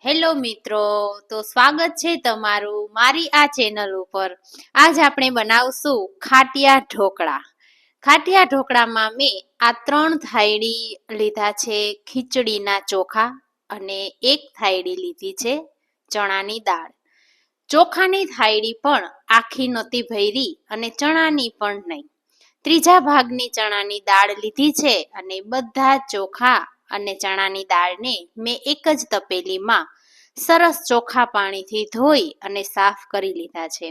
Hello મિત્રો, તો સ્વાગત છે તમારું મારી આ ચેનલ ઉપર. આજ આપણે બનાવશું ખાટિયા ઢોકળા. ખાટિયા ઢોકળામાં મેં આ 3 થાળી લીધા છે ખીચડીના ચોખા અને 1 થાળી લીધી છે ચણાની દાળ. ચોખાની થાળી પણ આખી નહોતી ભરી અને ચણાની પણ નહીં. ત્રીજા ભાગની ચણાની દાળ લીધી છે અને બધા ચોખા અને ચણાની દાળને મેં એક જ તપેલીમાં સરસ ચોખ્ખા પાણીથી ધોઈ અને સાફ કરી લીધા છે.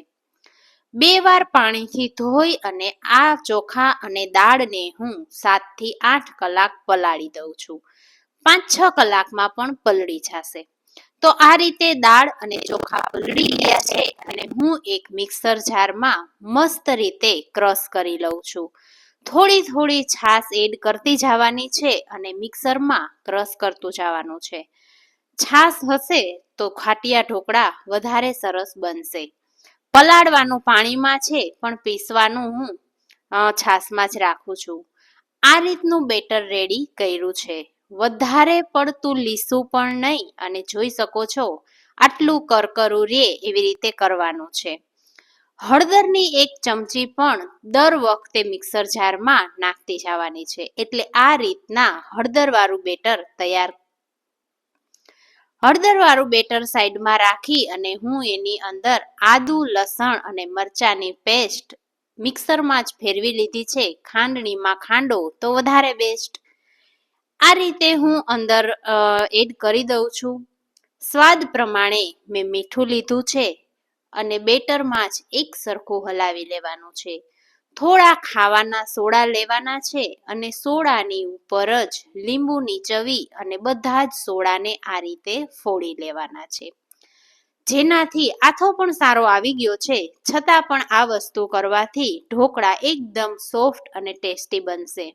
2 વાર પાણીથી ધોઈ અને આ ચોખા અને દાળને હું 7 થી 8 કલાક પલાળી દઉં છું. 5-6 કલાકમાં પણ પલળી જશે. તો આ રીતે દાળ અને ચોખા પલળી ગયા છે અને હું એક મિક્સર જારમાં મસ્ત રીતે ક્રશ કરી લઉં છું. થોડી છાશ એડ કરતી જવાની છે અને મિક્સરમાં ક્રશ કરતું જવાનું છે. છાશ હશે તો ખાટિયા ઢોકળા વધારે સરસ બનશે. પલાળવાનું પાણીમાં છે પણ પીસવાનું હું છાશમાં જ રાખું છું. આ રીતનું બેટર રેડી કર્યું છે. વધારે પડતું લીસું પણ નહીં અને જોઈ શકો છો આટલું કરકરું રે એવી રીતે કરવાનું છે. હળદરની 1 ચમચી પણ દર વખતે મિક્સર જારમાં નાખતી જવાની છે. એટલે આ રીતના હળદરવાળું બેટર સાઈડમાં રાખી અને હું એની અંદર આદુ, લસણ અને મરચાની પેસ્ટ મિક્સરમાં જ ફેરવી લીધી છે. ખાંડણીમાં ખાંડો તો વધારે બેસ્ટ. આ રીતે હું અંદર એડ કરી દઉં છું. સ્વાદ પ્રમાણે મેં મીઠું લીધું છે અને બેટરમાં જ એક સરખું હલાવી લેવાનું છે. થોડા ખાવાના સોડા લેવાના છે અને સોડાની ઉપર જ લીંબુ નીચવી અને બધા જ સોડાને આ રીતે ફોડી લેવાના છે. જેનાથી આથો પણ સારો આવી ગયો છે છતાં પણ આ વસ્તુ કરવાથી ઢોકળા એકદમ સોફ્ટ અને ટેસ્ટી બનશે.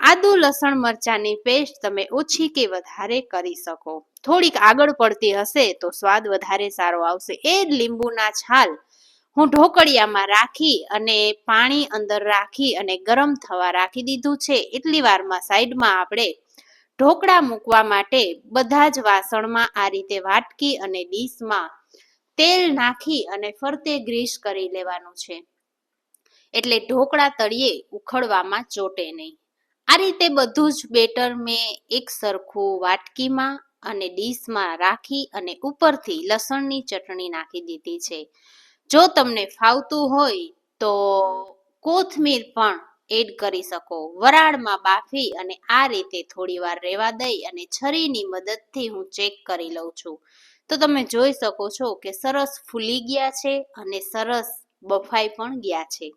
આદુ, લસણ, મરચાની પેસ્ટ તમે ઓછી કે વધારે કરી શકો. થોડીક આગળ પડતી હશે તો સ્વાદ વધારે સારો આવશે. એ જ લીંબુના છાલ હું ઢોકળિયામાં રાખી અને પાણી અંદર રાખી અને ગરમ થવા રાખી દીધું છે. એટલી વારમાં સાઈડમાં આપણે ઢોકળા મૂકવા માટે બધા જ વાસણમાં આ રીતે વાટકી અને ડીશમાં તેલ નાખી અને ફરતે ગ્રીસ કરી લેવાનું છે. એટલે ઢોકળા તળિયે ઉખડવામાં ચોટે નહીં. આ રીતે બધું જ બેટર મેં એક સરખું વાટકીમાં અને ડીશમાં રાખી અને ઉપરથી લસણની ચટણી નાખી દીધી છે. જો તમને ફાવતું હોય તો કોથમીર પણ એડ કરી શકો. વરાળમાં બાફી અને આ રીતે થોડી વાર રહેવા દઈ અને છરીની મદદથી હું ચેક કરી લઉં છું. તો તમે જોઈ શકો છો કે સરસ ફૂલી ગયા છે અને સરસ બફાઈ પણ ગયા છે.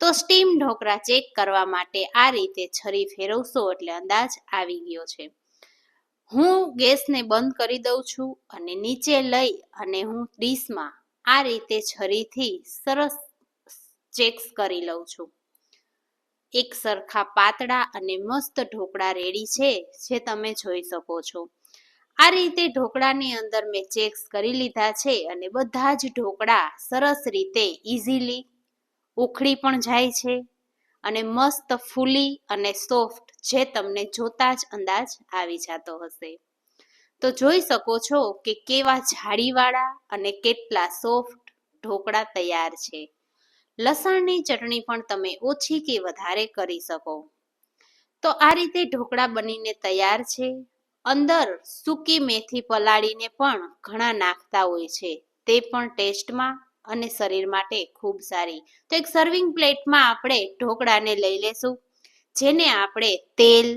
તો સ્ટીમ ઢોકળા ચેક કરવા માટે આ રીતે છરી ફેરવશો એટલે અંદાજ આવી ગયો છે. હું ગેસને બંધ કરી દઉં છું અને નીચે લઈ અને હું ડીશમાં આ રીતે છરીથી સરસ ચેક્સ કરી લઉં છું. એક સરખા પાતળા અને મસ્ત ઢોકળા રેડી છે જે તમે જોઈ શકો છો. આ રીતે ઢોકળાની અંદર મેં ચેક્સ કરી લીધા છે અને બધા જ ઢોકળા સરસ રીતે ઇઝીલી ઉખડી પણ જાય છે અને મસ્ત ફૂલી અને સોફ્ટ જે તમને જોતા જ અંદાજ આવી જતો હશે. તો જોઈ શકો છો કે કેવા જાળીવાળા અને કેટલા સોફ્ટ ઢોકળા તૈયાર છે. લસણની ચટણી પણ તમે ઓછી કે વધારે કરી શકો. તો આ રીતે ઢોકળા બનીને તૈયાર છે. અંદર સૂકી મેથી પલાળીને પણ ઘણા નાખતા હોય છે. તે પણ ટેસ્ટમાં અને શરીર માટે ખૂબ સારી. તો એક સર્વિંગ પ્લેટમાં આપણે ઢોકળાને લઈ લેશું, જેને આપણે તેલ,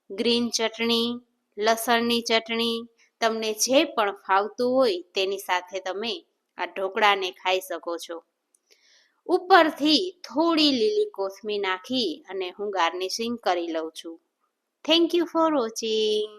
ગ્રીન ચટણી, લસણની ચટણી, તમને જે પણ ફાવતું હોય તેની સાથે તમે આ ઢોકળાને ખાઈ શકો છો. ઉપરથી થોડી લીલી કોથમીર નાખી અને હું ગાર્નિશિંગ કરી લઉં છું. Thank you for watching.